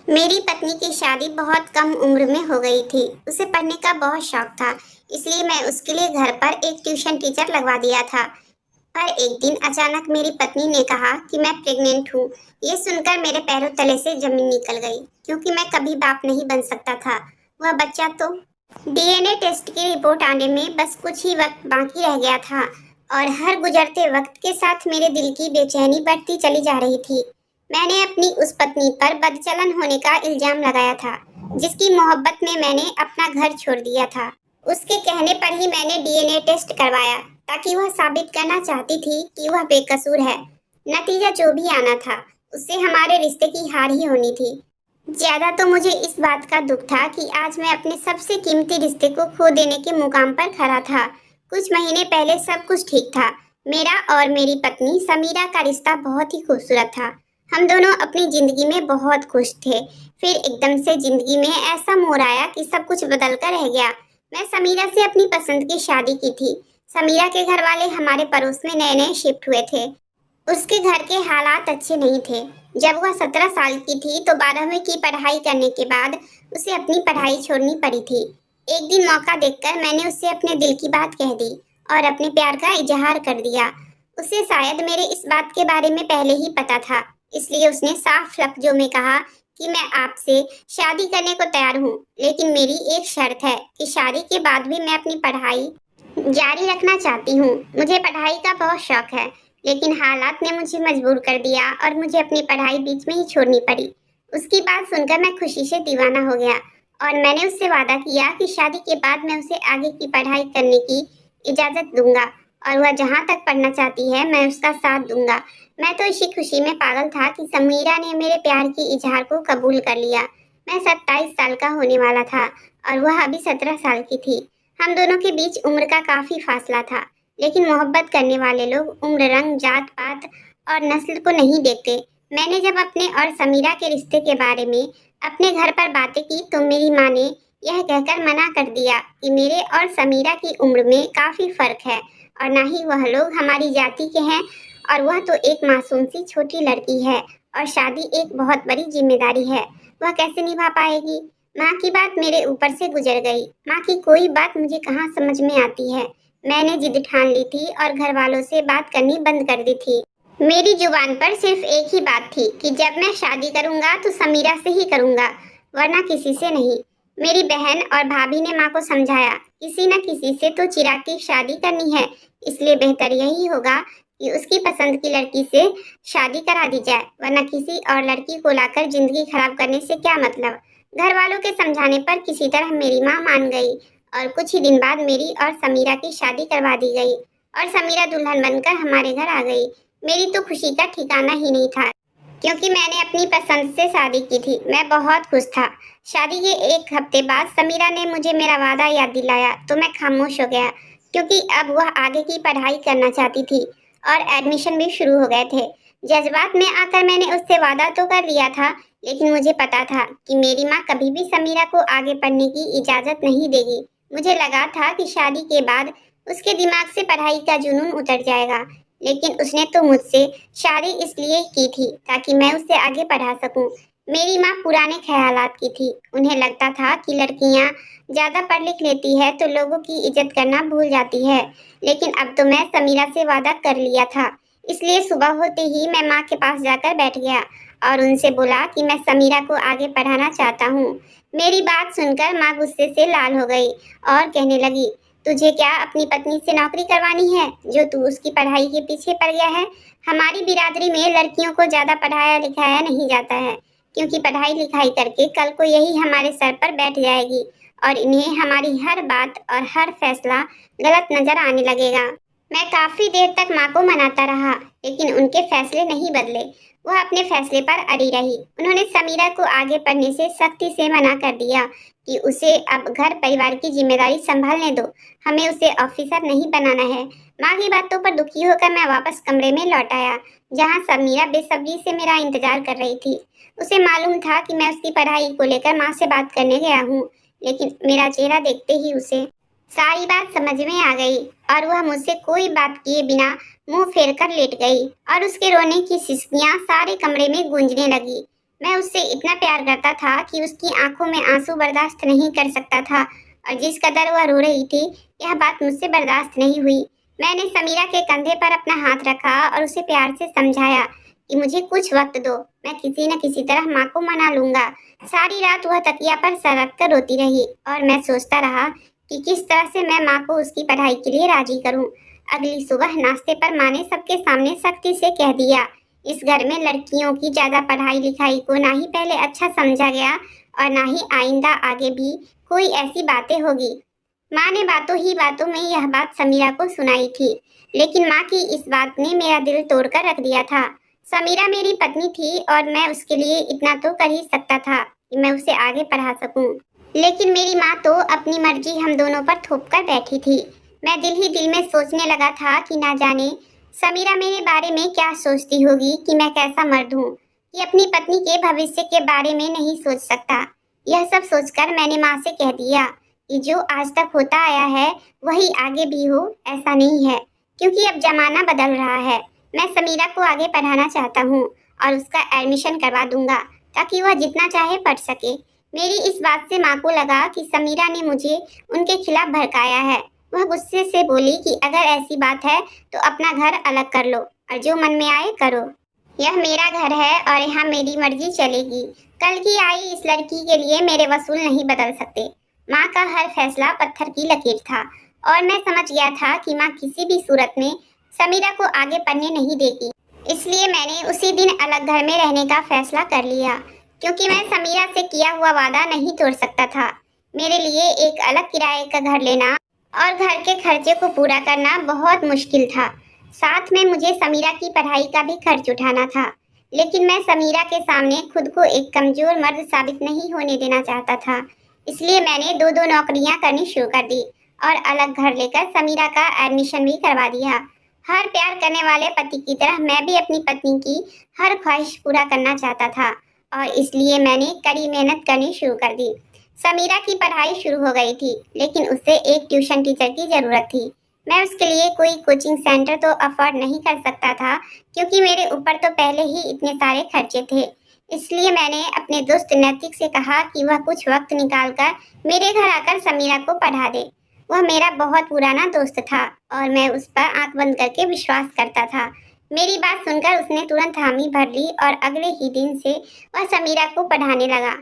मेरी पत्नी की शादी बहुत कम उम्र में हो गई थी। उसे पढ़ने का बहुत शौक था, इसलिए मैं उसके लिए घर पर एक ट्यूशन टीचर लगवा दिया था। पर एक दिन अचानक मेरी पत्नी ने कहा कि मैं प्रेग्नेंट हूँ। ये सुनकर मेरे पैरों तले से जमीन निकल गई, क्योंकि मैं कभी बाप नहीं बन सकता था। वह बच्चा तो डीएनए टेस्ट की रिपोर्ट आने में बस कुछ ही वक्त बाकी रह गया था, और हर गुजरते वक्त के साथ मेरे दिल की बेचैनी बढ़ती चली जा रही थी। मैंने अपनी उस पत्नी पर बदचलन होने का इल्जाम लगाया था, जिसकी मोहब्बत में मैंने अपना घर छोड़ दिया था। उसके कहने पर ही मैंने डीएनए टेस्ट करवाया, ताकि वह साबित करना चाहती थी कि वह बेकसूर है। नतीजा जो भी आना था, उससे हमारे रिश्ते की हार ही होनी थी। ज्यादा तो मुझे इस बात का दुख था कि आज मैं अपने सबसे कीमती रिश्ते को खो देने के मुकाम पर खड़ा था। कुछ महीने पहले सब कुछ ठीक था। मेरा और मेरी पत्नी समीरा का रिश्ता बहुत ही खूबसूरत था। हम दोनों अपनी जिंदगी में बहुत खुश थे। फिर एकदम से जिंदगी में ऐसा मोड़ आया कि सब कुछ बदल कर रह गया। मैं समीरा से अपनी पसंद की शादी की थी। समीरा के घर वाले हमारे पड़ोस में नए नए शिफ्ट हुए थे। उसके घर के हालात अच्छे नहीं थे। जब वह 17 साल की थी तो 12वीं की पढ़ाई करने के बाद उसे अपनी पढ़ाई छोड़नी पड़ी थी। एक दिन मौका देखकर मैंने उससे अपने दिल की बात कह दी और अपने प्यार का इजहार कर दिया। उसे शायद मेरे इस बात के बारे में पहले ही पता था, इसलिए उसने साफ लफ्जों में कहा कि मैं आपसे शादी करने को तैयार हूँ, लेकिन मेरी एक शर्त है कि शादी के बाद भी मैं अपनी पढ़ाई जारी रखना चाहती हूँ। मुझे पढ़ाई का बहुत शौक है, लेकिन हालात ने मुझे मजबूर कर दिया और मुझे अपनी पढ़ाई बीच में ही छोड़नी पड़ी। उसकी बात सुनकर मैं खुशी से दीवाना हो गया और मैंने उससे वादा किया कि शादी के बाद मैं उसे आगे की पढ़ाई करने की इजाजत दूंगा, और वह जहाँ तक पढ़ना चाहती है मैं उसका साथ दूंगा। मैं तो इसी खुशी में पागल था कि समीरा ने मेरे प्यार की इजहार को कबूल कर लिया। मैं 27 साल का होने वाला था और वह अभी 17 साल की थी। हम दोनों के बीच उम्र का काफी फासला था, लेकिन मोहब्बत करने वाले लोग उम्र, रंग, जात पात और नस्ल को नहीं देखते। मैंने जब अपने और समीरा के रिश्ते के बारे में अपने घर पर बातें की तो मेरी माँ ने यह कहकर मना कर दिया कि मेरे और समीरा की उम्र में काफी फर्क है, और ना ही वह लोग हमारी जाति के हैं, और वह तो एक मासूम सी छोटी लड़की है, और शादी एक बहुत बड़ी जिम्मेदारी है। वह कैसे निभा पाएगी? माँ की बात मेरे ऊपर से गुजर गई। माँ की कोई बात मुझे कहाँ समझ में आती है। मैंने जिद ठान ली थी और घर वालों से बात करनी बंद कर दी थी। मेरी जुबान पर सिर्फ एक ही बात थी कि जब मैं शादी करूंगा तो समीरा से ही करूंगा, वरना किसी से नहीं। मेरी बहन और भाभी ने माँ को समझाया, किसी न किसी से तो चिराग की शादी करनी है, इसलिए बेहतर यही होगा कि उसकी पसंद की लड़की से शादी करा दी जाए, वरना किसी और लड़की को लाकर जिंदगी खराब करने से क्या मतलब। घर वालों के समझाने पर किसी तरह मेरी माँ मान गई और कुछ ही दिन बाद मेरी और समीरा की शादी करवा दी गई और समीरा दुल्हन बनकर हमारे घर आ गई। मेरी तो खुशी का ठिकाना ही नहीं था, क्योंकि मैंने अपनी पसंद से शादी की थी। मैं बहुत खुश था। शादी के एक हफ्ते बाद समीरा ने मुझे मेरा वादा याद दिलाया तो मैं खामोश हो गया, क्योंकि अब वह आगे की पढ़ाई करना चाहती थी और एडमिशन भी शुरू हो गए थे। जज्बात में आकर मैंने उससे वादा तो कर लिया था, लेकिन मुझे पता था कि मेरी माँ कभी भी समीरा को आगे पढ़ने की इजाज़त नहीं देगी। मुझे लगा था कि शादी के बाद उसके दिमाग से पढ़ाई का जुनून उतर जाएगा, लेकिन उसने तो मुझसे शादी इसलिए की थी ताकि मैं उसे आगे पढ़ा सकूं। मेरी माँ पुराने ख्यालात की थी। उन्हें लगता था कि लड़कियां ज्यादा पढ़ लिख लेती है तो लोगों की इज्जत करना भूल जाती है, लेकिन अब तो मैं समीरा से वादा कर लिया था। इसलिए सुबह होते ही मैं माँ के पास जाकर बैठ गया और उनसे बोला कि मैं समीरा को आगे पढ़ाना चाहता हूँ। मेरी बात सुनकर माँ गुस्से से लाल हो गई और कहने लगी, तुझे क्या अपनी पत्नी से नौकरी करवानी है जो तू उसकी पढ़ाई के पीछे पड़ गया है? हमारी बिरादरी में लड़कियों को ज्यादा पढ़ाया लिखाया नहीं जाता है, क्योंकि पढ़ाई लिखाई करके कल को यही हमारे सर पर बैठ जाएगी और इन्हें हमारी हर बात और हर फैसला गलत नजर आने लगेगा। मैं काफी देर तक माँ को मनाता रहा, लेकिन उनके फैसले नहीं बदले। वह अपने फैसले पर अड़ी रही। उन्होंने समीरा को आगे पढ़ने से सख्ती से मना कर दिया कि उसे अब घर परिवार की जिम्मेदारी संभालने दो, हमें उसे ऑफिसर नहीं बनाना है। माँ की बातों पर दुखी होकर मैं वापस कमरे में लौट आया, जहाँ समीरा बेसब्री से मेरा इंतजार कर रही थी। उसे मालूम था कि मैं उसकी पढ़ाई को लेकर माँ से बात करने गया हूँ, लेकिन मेरा चेहरा देखते ही उसे सारी बात समझ में आ गई और वह मुझसे कोई बात किए बिना मुंह फेर कर लेट गई और उसके रोने की सिसकियां सारे कमरे में गूंजने लगी। मैं उससे इतना प्यार करता था कि उसकी आंखों में आंसू बर्दाश्त नहीं कर सकता था, और जिस कदर वह रो रही थी, यह बात मुझसे बर्दाश्त नहीं हुई। मैंने समीरा के कंधे पर अपना हाथ रखा और उसे प्यार से समझाया कि मुझे कुछ वक्त दो, मैं किसी न किसी तरह माँ को मना लूंगा। सारी रात वह तकिया पर सर रख कर रोती रही और मैं सोचता रहा कि किस तरह से मैं माँ को उसकी पढ़ाई के लिए राजी करूं। अगली सुबह नाश्ते पर माँ ने सबके सामने सख्ती से कह दिया, इस घर में लड़कियों की ज्यादा पढ़ाई लिखाई को ना ही पहले अच्छा समझा गया और ना ही आइंदा आगे भी कोई ऐसी बातें होगी। माँ ने बातों ही बातों में यह बात समीरा को सुनाई थी, लेकिन माँ की इस बात ने मेरा दिल तोड़कर रख दिया था। समीरा मेरी पत्नी थी और मैं उसके लिए इतना तो कर ही सकता था कि मैं उसे आगे पढ़ा सकूं। लेकिन मेरी माँ तो अपनी मर्जी हम दोनों पर थोप कर बैठी थी। मैं दिल ही दिल में सोचने लगा था कि ना जाने समीरा मेरे बारे में क्या सोचती होगी, कि मैं कैसा मर्द हूँ कि अपनी पत्नी के भविष्य के बारे में नहीं सोच सकता। यह सब सोचकर मैंने माँ से कह दिया कि जो आज तक होता आया है वही आगे भी हो, ऐसा नहीं है, क्योंकि अब जमाना बदल रहा है। मैं समीरा को आगे पढ़ाना चाहता हूँ और उसका एडमिशन करवा दूंगा ताकि वह जितना चाहे पढ़ सके। मेरी इस बात से माँ को लगा कि समीरा ने मुझे उनके खिलाफ भड़काया है। वह गुस्से से बोली कि अगर ऐसी बात है तो अपना घर अलग कर लो और जो मन में आए करो। यह मेरा घर है और यहाँ मेरी मर्जी चलेगी। कल की आई इस लड़की के लिए मेरे वसूल नहीं बदल सकते। माँ का हर फैसला पत्थर की लकीर था और मैं समझ गया था कि माँ किसी भी सूरत में समीरा को आगे पढ़ने नहीं देगी। इसलिए मैंने उसी दिन अलग घर में रहने का फैसला कर लिया, क्योंकि मैं समीरा से किया हुआ वादा नहीं तोड़ सकता था। मेरे लिए एक अलग किराए का घर लेना और घर के खर्चे को पूरा करना बहुत मुश्किल था। साथ में मुझे समीरा की पढ़ाई का भी खर्च उठाना था। लेकिन मैं समीरा के सामने खुद को एक कमजोर मर्द साबित नहीं होने देना चाहता था। इसलिए मैंने दो दो नौकरियां करनी शुरू कर दी और अलग घर लेकर समीरा का एडमिशन भी करवा दिया। हर प्यार करने वाले पति की तरह मैं भी अपनी पत्नी की हर ख्वाहिश पूरा करना चाहता था और इसलिए मैंने कड़ी मेहनत करनी शुरू कर दी। समीरा की पढ़ाई शुरू हो गई थी, लेकिन उसे एक ट्यूशन टीचर की जरूरत थी। मैं उसके लिए कोई कोचिंग सेंटर तो अफोर्ड नहीं कर सकता था, क्योंकि मेरे ऊपर तो पहले ही इतने सारे खर्चे थे। इसलिए मैंने अपने दोस्त नैतिक से कहा कि वह कुछ वक्त निकालकर मेरे घर आकर समीरा को पढ़ा दे। वह मेरा बहुत पुराना दोस्त था और मैं उस पर आंख बंद करके विश्वास करता था। मेरी बात सुनकर उसने तुरंत हामी भर ली और अगले ही दिन से वह समीरा को पढ़ाने लगा।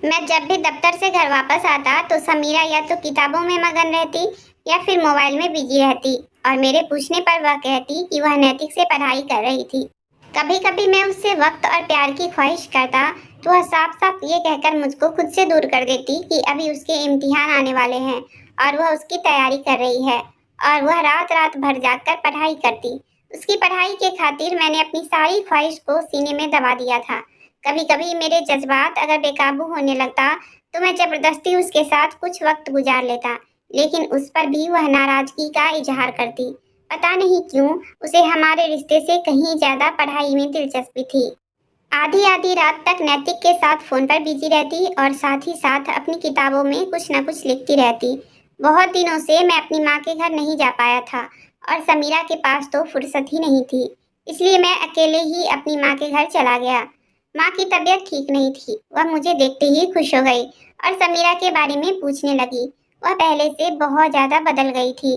मैं जब भी दफ्तर से घर वापस आता तो समीरा या तो किताबों में मगन रहती या फिर मोबाइल में बिजी रहती और मेरे पूछने पर वह कहती कि वह नैतिक से पढ़ाई कर रही थी। कभी कभी मैं उससे वक्त और प्यार की ख्वाहिश करता तो वह साफ साफ ये कहकर मुझको खुद से दूर कर देती कि अभी उसके इम्तिहान आने वाले हैं और वह उसकी तैयारी कर रही है, और वह रात रात भर जाकर पढ़ाई करती। उसकी पढ़ाई के खातिर मैंने अपनी सारी ख्वाहिश को सीने में दबा दिया था। कभी कभी मेरे जज्बात अगर बेकाबू होने लगता तो मैं जबरदस्ती उसके साथ कुछ वक्त गुजार लेता, लेकिन उस पर भी वह नाराजगी का इजहार करती। पता नहीं क्यों उसे हमारे रिश्ते से कहीं ज्यादा पढ़ाई में दिलचस्पी थी। आधी आधी रात तक नैतिक के साथ फोन पर बिजी रहती और साथ ही साथ अपनी किताबों में कुछ न कुछ लिखती रहती। बहुत दिनों से मैं अपनी माँ के घर नहीं जा पाया था और समीरा के पास तो फुर्सत ही नहीं थी। इसलिए मैं अकेले ही अपनी माँ के घर चला गया। माँ की तबीयत ठीक नहीं थी। वह मुझे देखते ही खुश हो गई और समीरा के बारे में पूछने लगी। वह पहले से बहुत ज्यादा बदल गई थी।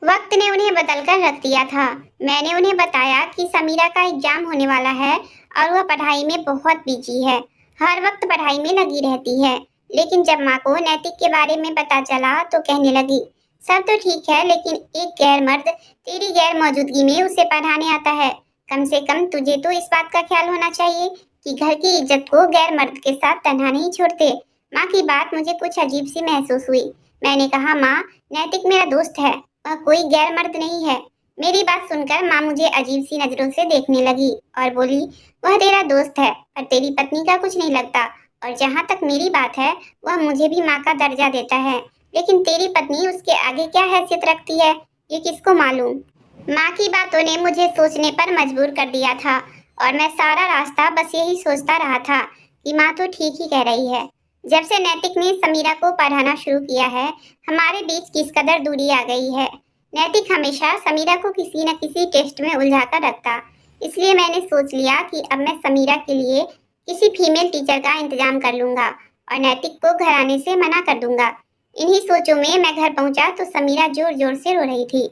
वक्त ने उन्हें बदलकर रख दिया था। मैंने उन्हें बताया कि समीरा का एग्जाम होने वाला है और वह पढ़ाई में बहुत बिजी है, हर वक्त पढ़ाई में लगी रहती है। लेकिन जब माँ को नैतिक के बारे में पता चला तो कहने लगी, सब तो ठीक है, लेकिन एक गैर मर्द तेरी गैर मौजूदगी में उसे पढ़ाने आता है। कम से कम तुझे तो इस बात का ख्याल होना चाहिए कि घर की इज्जत को गैर मर्द के साथ तन्हा नहीं छोड़ते। माँ की बात मुझे कुछ अजीब सी महसूस हुई। मैंने कहा, माँ, नैतिक मेरा दोस्त है, वह कोई गैर मर्द नहीं है। मेरी बात सुनकर माँ मुझे अजीब सी नजरों से देखने लगी और बोली, वह तेरा दोस्त है और तेरी पत्नी का कुछ नहीं लगता, और जहाँ तक मेरी बात है वह मुझे भी माँ का दर्जा देता है, लेकिन तेरी पत्नी उसके आगे क्या हैसियत रखती है ये किसको मालूम। माँ की बातों ने मुझे सोचने पर मजबूर कर दिया था और मैं सारा रास्ता बस यही सोचता रहा था कि माँ तो ठीक ही कह रही है। जब से नैतिक ने समीरा को पढ़ाना शुरू किया है, हमारे बीच किस कदर दूरी आ गई है। नैतिक हमेशा समीरा को किसी न किसी टेस्ट में उलझा कर रखता, इसलिए मैंने सोच लिया कि अब मैं समीरा के लिए किसी फीमेल टीचर का इंतजाम कर लूंगा और नैतिक को घर आने से मना कर दूंगा। इन्हीं सोचों में मैं घर पहुंचा तो समीरा जोर जोर से रो रही थी।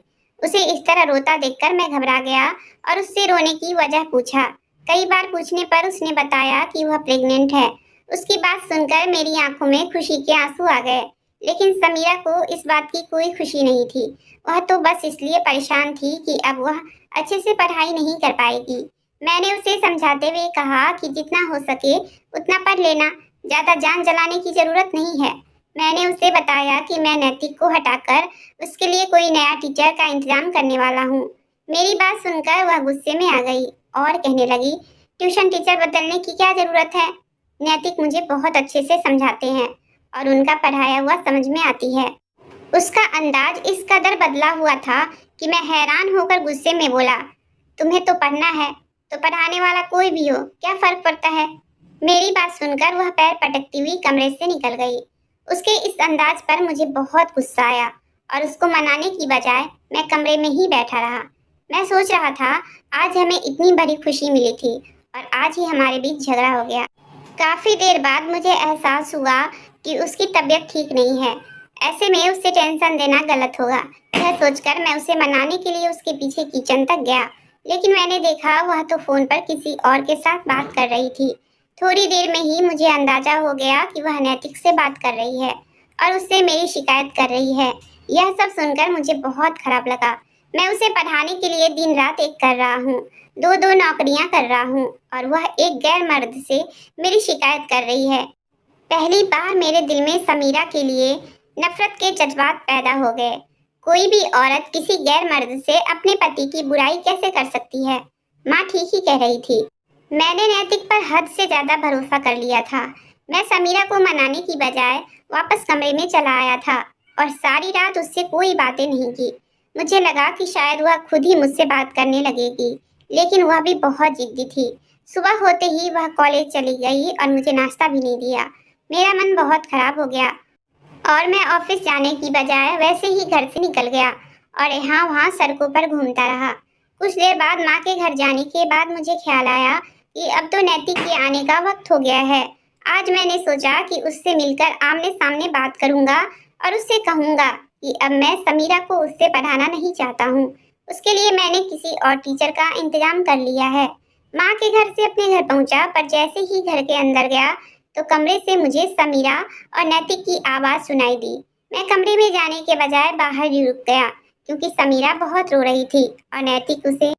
उसे इस तरह रोता देखकर मैं घबरा गया और उससे रोने की वजह पूछा। कई बार पूछने पर उसने बताया कि वह प्रेग्नेंट है। उसकी बात सुनकर मेरी आंखों में खुशी के आंसू आ गए, लेकिन समीरा को इस बात की कोई खुशी नहीं थी। वह तो बस इसलिए परेशान थी कि अब वह अच्छे से पढ़ाई नहीं कर पाएगी। मैंने उसे समझाते हुए कहा कि जितना हो सके उतना पढ़ लेना, ज्यादा जान जलाने की जरूरत नहीं है। मैंने उसे बताया कि मैं नैतिक को हटाकर उसके लिए कोई नया टीचर का इंतजाम करने वाला हूँ। मेरी बात सुनकर वह गुस्से में आ गई और कहने लगी, ट्यूशन टीचर बदलने की क्या जरूरत है? नैतिक मुझे बहुत अच्छे से समझाते हैं और उनका पढ़ाया हुआ समझ में आती है। उसका अंदाज इस कदर बदला हुआ था कि मैं हैरान होकर गुस्से में बोला, तुम्हें तो पढ़ना है तो पढ़ाने वाला कोई भी हो, क्या फर्क पड़ता है? मेरी बात सुनकर वह पैर पटकती हुई कमरे से निकल गई। उसके इस अंदाज पर मुझे बहुत गुस्सा आया और उसको मनाने की बजाय मैं कमरे में ही बैठा रहा। मैं सोच रहा था, आज हमें इतनी बड़ी खुशी मिली थी और आज ही हमारे बीच झगड़ा हो गया। काफी देर बाद मुझे एहसास हुआ कि उसकी तबीयत ठीक नहीं है। ऐसे में उसे टेंशन देना गलत होगा। यह सोचकर मैं उसे मनाने के लिए उसके पीछे किचन तक गया, लेकिन मैंने देखा वह तो फोन पर किसी और के साथ बात कर रही थी। थोड़ी देर में ही मुझे अंदाजा हो गया कि वह नैतिक से बात कर रही है और उससे मेरी शिकायत कर रही है। यह सब सुनकर मुझे बहुत खराब लगा। मैं उसे पढ़ाने के लिए दिन रात एक कर रहा हूँ, दो दो नौकरियां कर रहा हूँ और वह एक गैर मर्द से मेरी शिकायत कर रही है। पहली बार मेरे दिल में समीरा के लिए नफरत के जज्बात पैदा हो गए। कोई भी औरत किसी गैर मर्द से अपने पति की बुराई कैसे कर सकती है? माँ ठीक ही कह रही थी। मैंने नैतिक पर हद से ज्यादा भरोसा कर लिया था। मैं समीरा को मनाने की बजाय वापस कमरे में चला आया था और सारी रात उससे कोई बातें नहीं की। मुझे लगा कि शायद वह खुद ही मुझसे बात करने लगेगी, लेकिन वह भी बहुत जिद्दी थी। सुबह होते ही वह कॉलेज चली गई और मुझे नाश्ता भी नहीं दिया। मेरा मन बहुत खराब हो गया और मैं ऑफिस जाने की बजाय वैसे ही घर से निकल गया और यहाँ वहाँ सड़कों पर घूमता रहा। कुछ देर बाद माँ के घर जाने के बाद मुझे ख्याल आया कि अब तो नैतिक के आने का वक्त हो गया है। आज मैंने सोचा कि उससे मिलकर आमने सामने बात करूंगा और उससे कहूंगा कि अब मैं समीरा को उससे पढ़ाना नहीं चाहता हूँ। उसके लिए मैंने किसी और टीचर का इंतजाम कर लिया है। माँ के घर से अपने घर पहुंचा, पर जैसे ही घर के अंदर गया तो कमरे से मुझे समीरा और नैतिक की आवाज सुनाई दी। मैं कमरे में जाने के बजाय बाहर ही रुक गया, क्योंकि समीरा बहुत रो रही थी और नैतिक उसे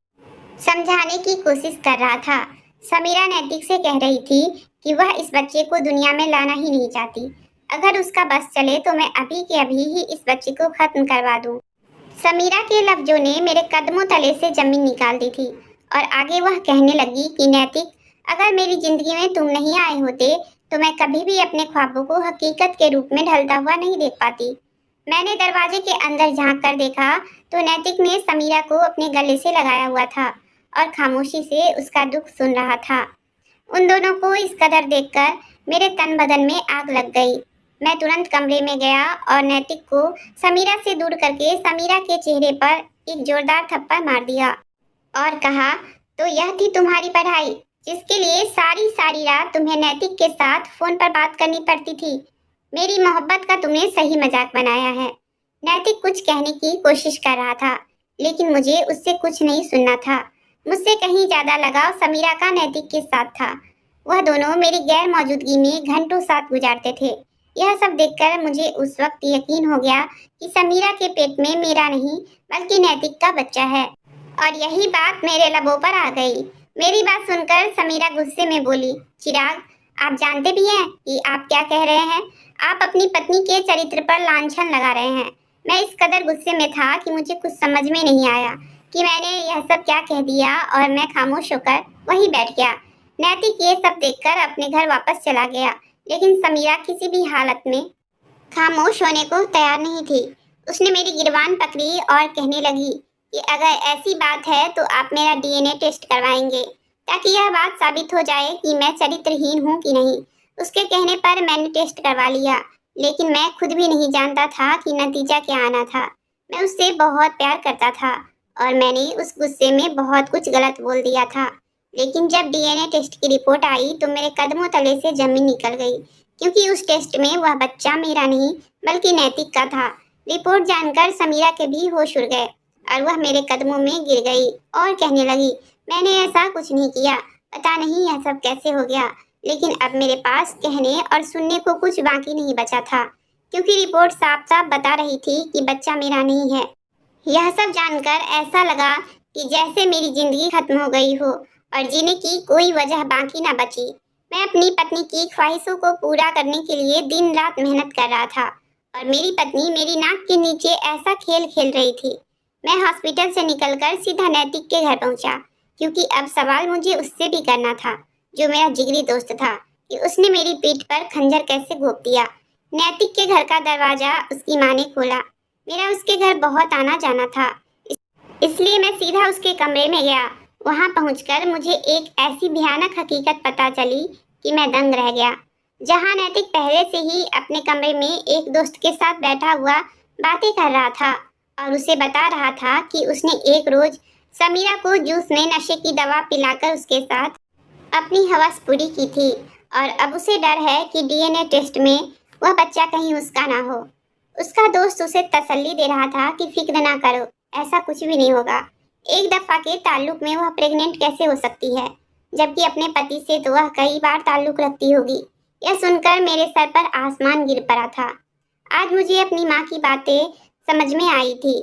समझाने की कोशिश कर रहा था। समीरा नैतिक से कह रही थी कि वह इस बच्चे को दुनिया में लाना ही नहीं चाहती। अगर उसका बस चले तो मैं अभी के अभी ही इस बच्चे को खत्म करवा दूं। समीरा के लफ्जों ने मेरे कदमों तले से जमीन निकाल दी थी और आगे वह कहने लगी कि नैतिक, अगर मेरी जिंदगी में तुम नहीं आए होते तो मैं कभी भी अपने ख्वाबों को हकीकत के रूप में ढलता हुआ नहीं देख पाती। मैंने दरवाजे के अंदर झांक कर देखा तो नैतिक ने समीरा को अपने गले से लगाया हुआ था और खामोशी से उसका दुख सुन रहा था। उन दोनों को इस कदर देखकर मेरे तन बदन में आग लग गई। मैं तुरंत कमरे में गया और नैतिक को समीरा से दूर करके समीरा के चेहरे पर एक जोरदार थप्पड़ मार दिया और कहा, तो यह थी तुम्हारी पढ़ाई, जिसके लिए सारी सारी रात तुम्हें नैतिक के साथ फोन पर बात करनी पड़ती थी। मेरी मोहब्बत का तुमने सही मजाक बनाया है। नैतिक कुछ कहने की कोशिश कर रहा था, लेकिन मुझे उससे कुछ नहीं सुनना था। मुझसे कहीं ज्यादा लगाव समीरा का नैतिक के साथ था। वह दोनों मेरी गैर मौजूदगी में घंटों साथ गुजारते थे। यह सब देखकर मुझे उस वक्त यकीन हो गया कि समीरा के पेट में मेरा नहीं बल्कि नैतिक का बच्चा है। और यही बात मेरे लबों पर आ गई। मेरी बात सुनकर समीरा गुस्से में बोली, चिराग, आप जानते भी हैं कि आप क्या कह रहे हैं? आप अपनी पत्नी के चरित्र पर लांछन लगा रहे हैं। मैं इस कदर गुस्से में था कि मुझे कुछ समझ में नहीं आया कि मैंने यह सब क्या कह दिया और मैं खामोश होकर वहीं बैठ गया। नैतिक ये सब देखकर अपने घर वापस चला गया, लेकिन समीरा किसी भी हालत में खामोश होने को तैयार नहीं थी। उसने मेरी गिरबान पकड़ी और कहने लगी कि अगर ऐसी बात है तो आप मेरा डीएनए टेस्ट करवाएंगे, ताकि यह बात साबित हो जाए कि मैं चरित्रहीन हूँ कि नहीं। उसके कहने पर मैंने टेस्ट करवा लिया, लेकिन मैं खुद भी नहीं जानता था कि नतीजा क्या आना था। मैं उससे बहुत प्यार करता था और मैंने उस गुस्से में बहुत कुछ गलत बोल दिया था। लेकिन जब डीएनए टेस्ट की रिपोर्ट आई तो मेरे कदमों तले से जमीन निकल गई, क्योंकि उस टेस्ट में वह बच्चा मेरा नहीं बल्कि नैतिक का था। रिपोर्ट जानकर समीरा के भी होश उड़ गए और वह मेरे कदमों में गिर गई और कहने लगी, मैंने ऐसा कुछ नहीं किया, पता नहीं यह सब कैसे हो गया। लेकिन अब मेरे पास कहने और सुनने को कुछ बाकी नहीं बचा था, क्योंकि रिपोर्ट साफ साफ बता रही थी कि बच्चा मेरा नहीं है। यह सब जानकर ऐसा लगा कि जैसे मेरी जिंदगी खत्म हो गई हो और जीने की कोई वजह बाकी ना बची। मैं अपनी पत्नी की ख्वाहिशों को पूरा करने के लिए दिन रात मेहनत कर रहा था और मेरी पत्नी मेरी नाक के नीचे ऐसा खेल खेल रही थी। मैं हॉस्पिटल से निकलकर सीधा नैतिक के घर पहुंचा, क्योंकि अब सवाल मुझे उससे भी करना था, जो मेरा जिगरी दोस्त था, कि उसने मेरी पीठ पर खंजर कैसे घोंप दिया। नैतिक के घर का दरवाजा उसकी माँ ने खोला। मेरा उसके घर बहुत आना जाना था, इसलिए मैं सीधा उसके कमरे में गया। वहां पहुंचकर मुझे एक ऐसी भयानक हकीकत पता चली कि मैं दंग रह गया। जहां नैतिक पहले से ही अपने कमरे में एक दोस्त के साथ बैठा हुआ बातें कर रहा था और उसे बता रहा था कि उसने एक रोज समीरा को जूस में नशे की दवा पिलाकर उसके साथ अपनी हवस पूरी की थी और अब उसे डर है कि डीएनए टेस्ट में वह बच्चा कहीं उसका ना हो। उसका दोस्त उसे तसल्ली दे रहा था कि फिक्र ना करो, ऐसा कुछ भी नहीं होगा। एक दफा के ताल्लुक में वह प्रेग्नेंट कैसे हो सकती है, जबकि अपने पति से तो वह कई बार ताल्लुक रखती होगी। यह सुनकर मेरे सर पर आसमान गिर पड़ा था। आज मुझे अपनी माँ की बातें समझ में आई थी।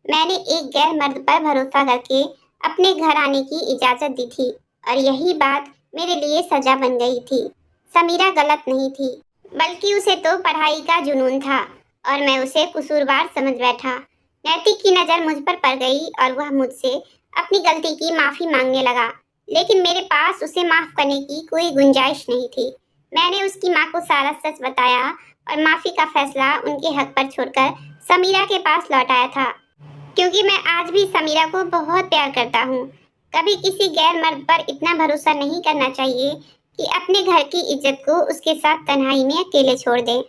मैंने एक गैर मर्द पर भरोसा करके अपने घर आने की इजाजत दी थी और यही बात मेरे लिए सजा बन गई थी। समीरा गलत नहीं थी, बल्कि उसे तो पढ़ाई का जुनून था और मैं उसे कसूरवार समझ बैठा। नैतिक की नज़र मुझ पर पड़ गई और वह मुझसे अपनी गलती की माफ़ी मांगने लगा, लेकिन मेरे पास उसे माफ़ करने की कोई गुंजाइश नहीं थी। मैंने उसकी माँ को सारा सच बताया और माफ़ी का फैसला उनके हक पर छोड़कर समीरा के पास लौट आया था, क्योंकि मैं आज भी समीरा को बहुत प्यार करता हूँ। कभी किसी गैर मर्द पर इतना भरोसा नहीं करना चाहिए कि अपने घर की इज्जत को उसके साथ तन्हाई में अकेले छोड़ दे।